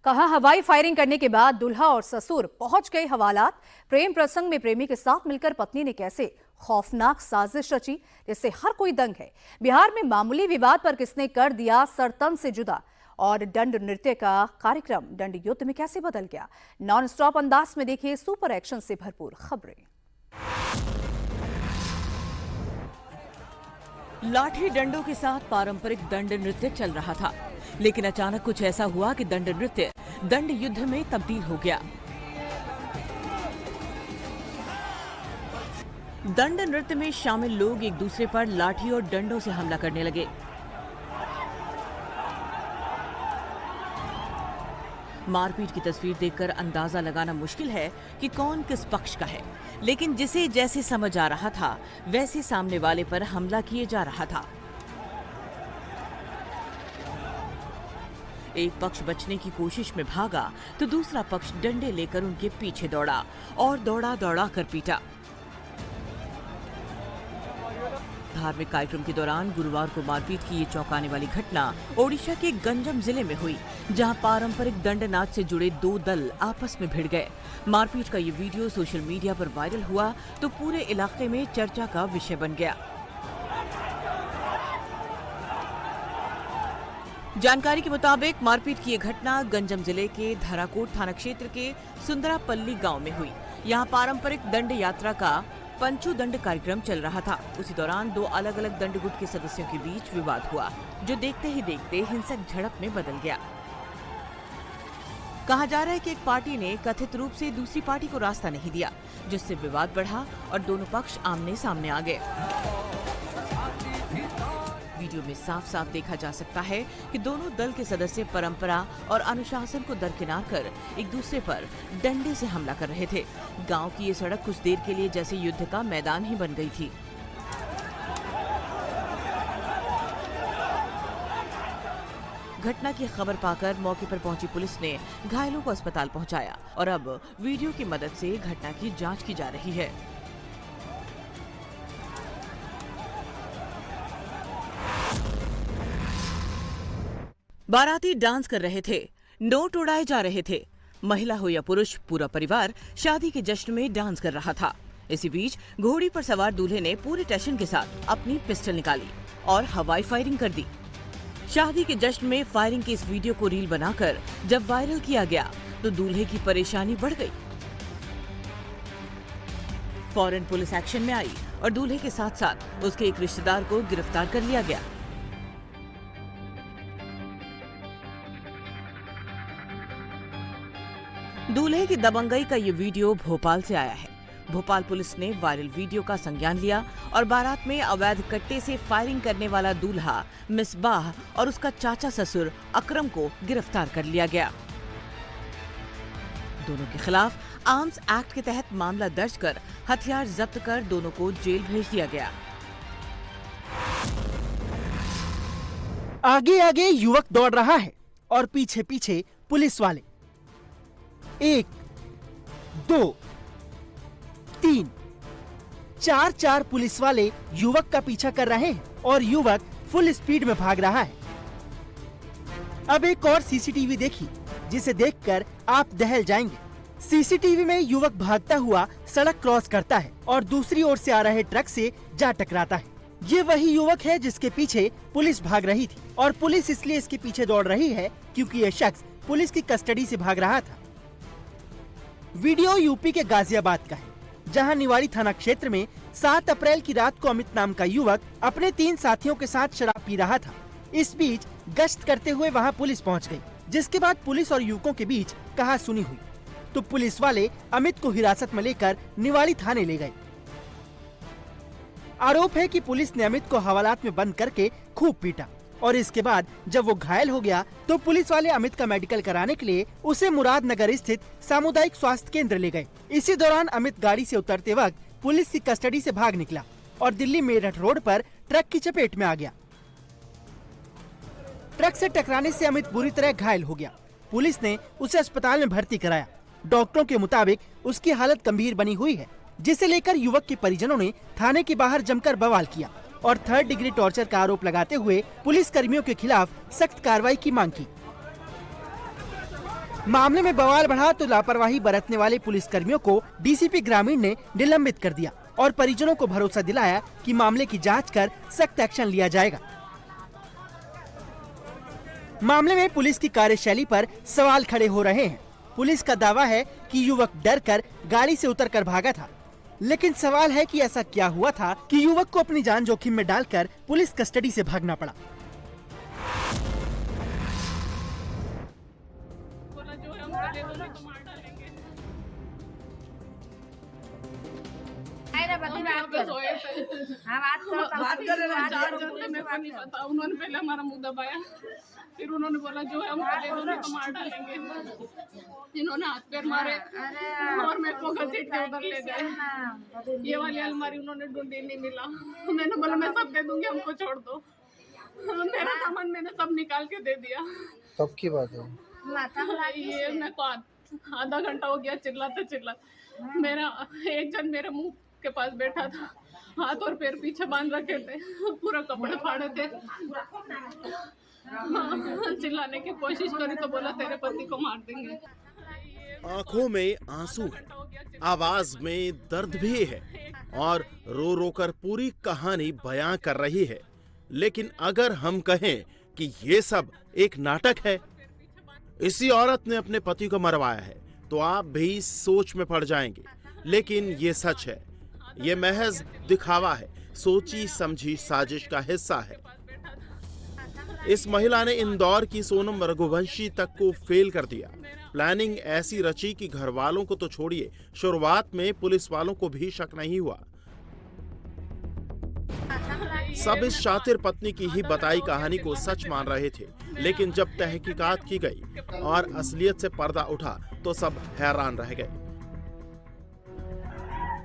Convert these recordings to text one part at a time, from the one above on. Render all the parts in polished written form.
कहा हवाई फायरिंग करने के बाद दूल्हा और ससुर पहुंच गए हवालात। प्रेम प्रसंग में प्रेमी के साथ मिलकर पत्नी ने कैसे खौफनाक साजिश रची जिससे हर कोई दंग है। बिहार में मामूली विवाद पर किसने कर दिया सरतन से जुदा, और दंड नृत्य का कार्यक्रम दंड युद्ध में कैसे बदल गया। नॉन स्टॉप अंदाज में देखिए सुपर एक्शन से भरपूर खबरें। लाठी डंडों के साथ पारंपरिक दंड नृत्य चल रहा था, लेकिन अचानक कुछ ऐसा हुआ कि दंड नृत्य दंड युद्ध में तब्दील हो गया। दंड नृत्य में शामिल लोग एक दूसरे पर लाठी और डंडों से हमला करने लगे। मारपीट की तस्वीर देखकर अंदाजा लगाना मुश्किल है कि कौन किस पक्ष का है, लेकिन जिसे जैसे समझ आ रहा था वैसे सामने वाले पर हमला किए जा रहा था। एक पक्ष बचने की कोशिश में भागा तो दूसरा पक्ष डंडे लेकर उनके पीछे दौड़ा और दौड़ा कर पीटा। धार्मिक कार्यक्रम के दौरान गुरुवार को मारपीट की ये चौंकाने वाली घटना ओडिशा के गंजम जिले में हुई, जहां पारंपरिक दंड नाच से जुड़े दो दल आपस में भिड़ गए। मारपीट का ये वीडियो सोशल मीडिया पर वायरल हुआ तो पूरे इलाके में चर्चा का विषय बन गया। जानकारी के मुताबिक मारपीट की ये घटना गंजम जिले के धराकोट थाना क्षेत्र के सुंदरापल्ली गांव में हुई। यहां पारंपरिक दंड यात्रा का पंचू दंड कार्यक्रम चल रहा था। उसी दौरान दो अलग अलग दंड गुट के सदस्यों के बीच विवाद हुआ, जो देखते ही देखते हिंसक झड़प में बदल गया। कहा जा रहा है कि एक पार्टी ने कथित रूप से दूसरी पार्टी को रास्ता नहीं दिया, जिससे विवाद बढ़ा और दोनों पक्ष आमने सामने आ गए। वीडियो में साफ साफ देखा जा सकता है कि दोनों दल के सदस्य परंपरा और अनुशासन को दरकिनार कर एक दूसरे पर डंडे से हमला कर रहे थे। गांव की ये सड़क कुछ देर के लिए जैसे युद्ध का मैदान ही बन गई थी। घटना की खबर पाकर मौके पर पहुंची पुलिस ने घायलों को अस्पताल पहुंचाया और अब वीडियो की मदद से घटना की जांच की जा रही है। बाराती डांस कर रहे थे, नोट उड़ाए जा रहे थे। महिला हो या पुरुष, पूरा परिवार शादी के जश्न में डांस कर रहा था। इसी बीच घोड़ी पर सवार दूल्हे ने पूरे टशन के साथ अपनी पिस्टल निकाली और हवाई फायरिंग कर दी। शादी के जश्न में फायरिंग के इस वीडियो को रील बनाकर जब वायरल किया गया तो दूल्हे की परेशानी बढ़ गई। फौरन पुलिस एक्शन में आई और दूल्हे के साथ साथ उसके एक रिश्तेदार को गिरफ्तार कर लिया गया। दूल्हे की दबंगई का ये वीडियो भोपाल से आया है। भोपाल पुलिस ने वायरल वीडियो का संज्ञान लिया और बारात में अवैध कट्टे से फायरिंग करने वाला दूल्हा मिसबाह और उसका चाचा ससुर अकरम को गिरफ्तार कर लिया गया। दोनों के खिलाफ आर्म्स एक्ट के तहत मामला दर्ज कर हथियार जब्त कर दोनों को जेल भेज दिया गया। आगे आगे युवक दौड़ रहा है और पीछे पीछे पुलिस वाले। 1, 2, 3, 4 पुलिस वाले युवक का पीछा कर रहे हैं और युवक फुल स्पीड में भाग रहा है। अब एक और सीसीटीवी देखिए, जिसे देखकर आप दहल जाएंगे। सीसीटीवी में युवक भागता हुआ सड़क क्रॉस करता है और दूसरी ओर से आ रहे ट्रक से जा टकराता है। ये वही युवक है जिसके पीछे पुलिस भाग रही थी और पुलिस इसलिए इसके पीछे दौड़ रही है क्योंकि यह शख्स पुलिस की कस्टडी से भाग रहा था। वीडियो यूपी के गाजियाबाद का है, जहां निवाड़ी थाना क्षेत्र में 7 अप्रैल की रात को अमित नाम का युवक अपने 3 साथियों के साथ शराब पी रहा था। इस बीच गश्त करते हुए वहां पुलिस पहुंच गई, जिसके बाद पुलिस और युवकों के बीच कहासुनी हुई तो पुलिस वाले अमित को हिरासत में लेकर निवाड़ी थाने ले गए। आरोप है कि पुलिस ने अमित को हवालात में बंद करके खूब पीटा और इसके बाद जब वो घायल हो गया तो पुलिस वाले अमित का मेडिकल कराने के लिए उसे मुरादनगर स्थित सामुदायिक स्वास्थ्य केंद्र ले गए। इसी दौरान अमित गाड़ी से उतरते वक्त पुलिस की कस्टडी से भाग निकला और दिल्ली मेरठ रोड पर ट्रक की चपेट में आ गया। ट्रक से टकराने से अमित बुरी तरह घायल हो गया। पुलिस ने उसे अस्पताल में भर्ती कराया। डॉक्टरों के मुताबिक उसकी हालत गंभीर बनी हुई है, जिसे लेकर युवक के परिजनों ने थाने के बाहर जमकर बवाल किया और 3rd डिग्री टॉर्चर का आरोप लगाते हुए पुलिस कर्मियों के खिलाफ सख्त कार्रवाई की मांग की। मामले में बवाल बढ़ा तो लापरवाही बरतने वाले पुलिस कर्मियों को डीसीपी ग्रामीण ने निलंबित कर दिया और परिजनों को भरोसा दिलाया कि मामले की जांच कर सख्त एक्शन लिया जाएगा। मामले में पुलिस की कार्यशैली पर सवाल खड़े हो रहे हैं। पुलिस का दावा है कि युवक डरकर गाड़ी से उतरकर भागा था, लेकिन सवाल है कि ऐसा क्या हुआ था कि युवक को अपनी जान जोखिम में डालकर पुलिस कस्टडी से भागना पड़ा। उन्होंने पहले हमारा मुंह दबाया, फिर उन्होंने बोला जो है हम दे दो नहीं तो मार डालेंगे। इन्होंने हाथ पैर मारे और मेरे को घसीट के उधर ले गए। ये वाली अलमारी उन्होंने ढूंढी, नहीं मिला। मैंने बोला मैं सब दे दूंगी, हमको छोड़ दो। मेरा सामान मैंने सब निकाल के दे दिया। कब की बात है? ये मेरे को आधा घंटा हो गया चिल्लाते। मेरा एक जन मेरे मुंह के पास बैठा था, हाथ और पैर पीछे बांध रखे थे, पूरा कपड़े फाड़े थे। चिल्लाने की कोशिश करी तो बोला तेरे पति को मार देंगे। आंखों में आंसू है, आवाज में दर्द भी है और रो रो कर पूरी कहानी बयां कर रही है। लेकिन अगर हम कहें कि ये सब एक नाटक है, इसी औरत ने अपने पति को मरवाया है, तो आप भी सोच में पड़ जाएंगे। लेकिन ये सच है, ये महज दिखावा है, सोची समझी साजिश का हिस्सा है। इस महिला ने इंदौर की सोनम रघुवंशी तक को फेल कर दिया। प्लानिंग ऐसी रची कि घर वालों को तो छोड़िए, शुरुआत में पुलिस वालों को भी शक नहीं हुआ। सब इस शातिर पत्नी की ही बताई कहानी को सच मान रहे थे, लेकिन जब तहकीकात की गई और असलियत से पर्दा उठा तो सब हैरान रह गए।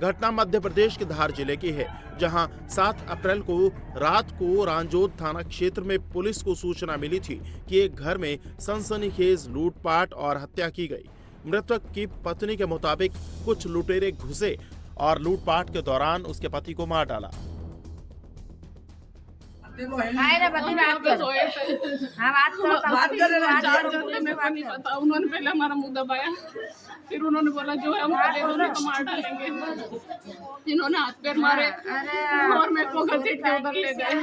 घटना मध्य प्रदेश के धार जिले की है, जहां 7 अप्रैल को रात को रांजोद थाना क्षेत्र में पुलिस को सूचना मिली थी कि एक घर में सनसनीखेज लूटपाट और हत्या की गई। मृतक की पत्नी के मुताबिक कुछ लुटेरे घुसे और लूटपाट के दौरान उसके पति को मार डाला। उन्होंने पहले हमारा मुंह दबाया, फिर उन्होंने बोला जो है हम दे दो नहीं तो मार डालेंगे। इन्होंने हाथ पैर मारे और मेरे को घसीट के उधर ले गए।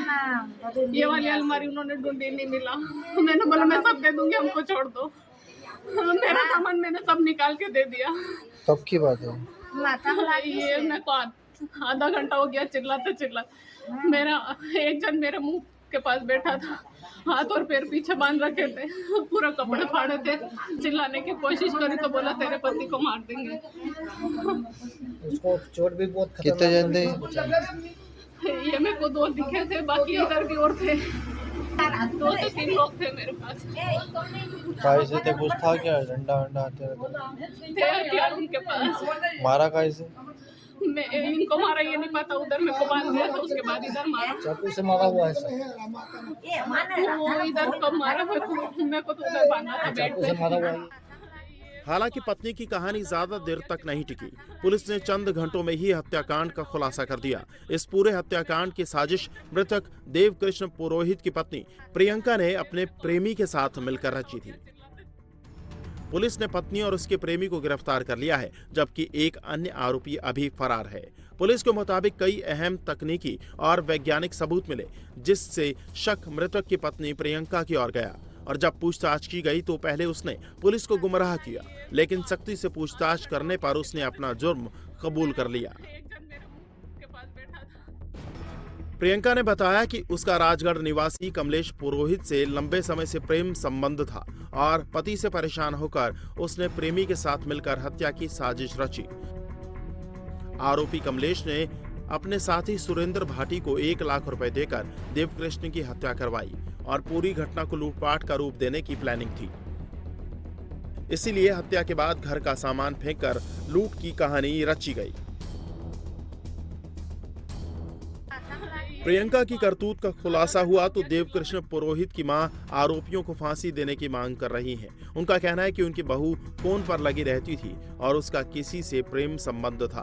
ये वाली अलमारी उन्होंने ढूंढी, नहीं मिला। मैंने बोला मैं सब दे दूंगी, हमको छोड़ दो। मेरा सामान मैंने सब निकाल के दे दिया। कब की बात है? ये मेरे को आधा घंटा हो गया चिल्लाते। मेरा एक जन मेरे मुंह के पास बैठा था, हाथ और पैर पीछे बांध रखे थे, पूरा कपड़े फाड़े थे। चिल्लाने की कोशिश करी तो बोला तेरे पति को मार देंगे। उसको चोट भी बहुत कितने जन थे? ये मेरे को 2 दिखे थे, बाकी इधर की ओर थे 2 से 3 लोग थे मेरे पास। कैसे थे? कुछ था क्या? डंडा थे हथियार उनके पास। मारा कैसे? मैं इनको मारा ये नहीं पता, उधर मेरे को बांध दिया था, उसके बाद इधर मारा। चाकू से मारा हुआ है? वो इधर कब मारा, मेरे को तो उधर बांधा था बेड पे। मारा हुआ है। हालांकि पत्नी की कहानी ज्यादा देर तक नहीं टिकी। पुलिस ने चंद घंटों में ही हत्याकांड का खुलासा कर दिया। इस पूरे हत्याकांड की साजिश मृतक देवकृष्ण पुरोहित की पत्नी प्रियंका ने अपने प्रेमी के साथ मिलकर रची थी। पुलिस ने पत्नी और उसके प्रेमी को गिरफ्तार कर लिया है, जबकि एक अन्य आरोपी अभी फरार है। पुलिस के मुताबिक कई अहम तकनीकी और वैज्ञानिक सबूत मिले, जिससे शक मृतक की पत्नी प्रियंका की ओर गया। और जब पूछताछ की गई तो पहले उसने पुलिस को गुमराह किया, लेकिन सख्ती से पूछताछ करने पर उसने अपना जुर्म कबूल कर लिया। प्रियंका ने बताया कि उसका राजगढ़ निवासी कमलेश पुरोहित से लंबे समय से प्रेम संबंध था और पति से परेशान होकर उसने प्रेमी के साथ मिलकर हत्या की साजिश रची। आरोपी कमलेश ने अपने साथी सुरेंद्र भाटी को 1 लाख रुपए देकर देवकृष्ण की हत्या करवाई और पूरी घटना को लूटपाट का रूप देने की प्लानिंग थी। इसीलिए हत्या के बाद घर का सामान फेंककर लूट की कहानी रची गई। प्रियंका की करतूत का खुलासा हुआ तो देवकृष्ण पुरोहित की मां आरोपियों को फांसी देने की मांग कर रही हैं। उनका कहना है कि उनकी बहू फोन पर लगी रहती थी और उसका किसी से प्रेम संबंध था।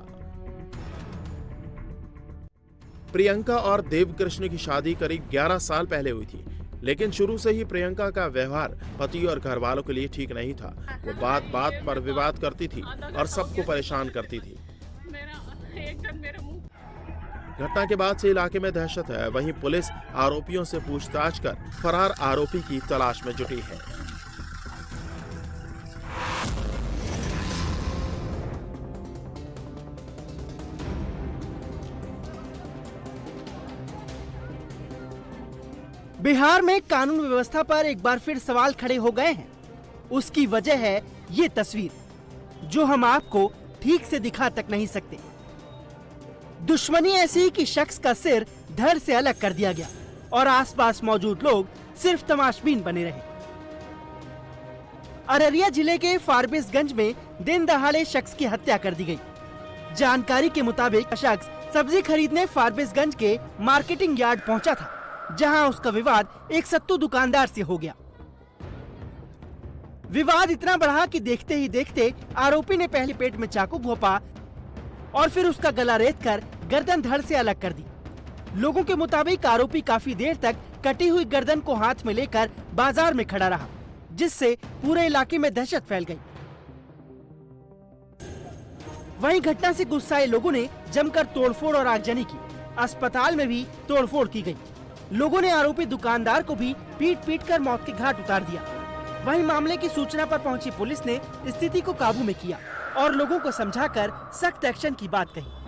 प्रियंका और देवकृष्ण की शादी करीब 11 साल पहले हुई थी। लेकिन शुरू से ही प्रियंका का व्यवहार पति और घर वालों के लिए ठीक नहीं था। वो बात बात पर विवाद करती थी और सबको परेशान करती थी। घटना के बाद से इलाके में दहशत है। वहीं पुलिस आरोपियों से पूछताछ कर फरार आरोपी की तलाश में जुटी है। बिहार में कानून व्यवस्था पर एक बार फिर सवाल खड़े हो गए हैं। उसकी वजह है ये तस्वीर, जो हम आपको ठीक से दिखा तक नहीं सकते। दुश्मनी ऐसी कि शख्स का सिर धड़ से अलग कर दिया गया और आसपास मौजूद लोग सिर्फ तमाशबीन बने रहे। अररिया जिले के फारबिसगंज में दिन दहाड़े शख्स की हत्या कर दी गई। जानकारी के मुताबिक शख्स सब्जी खरीदने फारबिसगंज के मार्केटिंग यार्ड पहुंचा था, जहां उसका विवाद एक सत्तू दुकानदार से हो गया। विवाद इतना बढ़ा कि देखते ही देखते आरोपी ने पहले पेट में चाकू घोंपा और फिर उसका गला रेतकर गर्दन धड़ से अलग कर दी। लोगों के मुताबिक आरोपी काफी देर तक कटी हुई गर्दन को हाथ में लेकर बाजार में खड़ा रहा, जिससे पूरे इलाके में दहशत फैल गई। वहीं घटना से गुस्साए लोगों ने जमकर तोड़फोड़ और आगजनी की। अस्पताल में भी तोड़फोड़ की गई। लोगों ने आरोपी दुकानदार को भी पीट पीट कर मौत के घाट उतार दिया। वहीं मामले की सूचना पर पहुंची पुलिस ने स्थिति को काबू में किया और लोगों को समझाकर सख्त एक्शन की बात कही।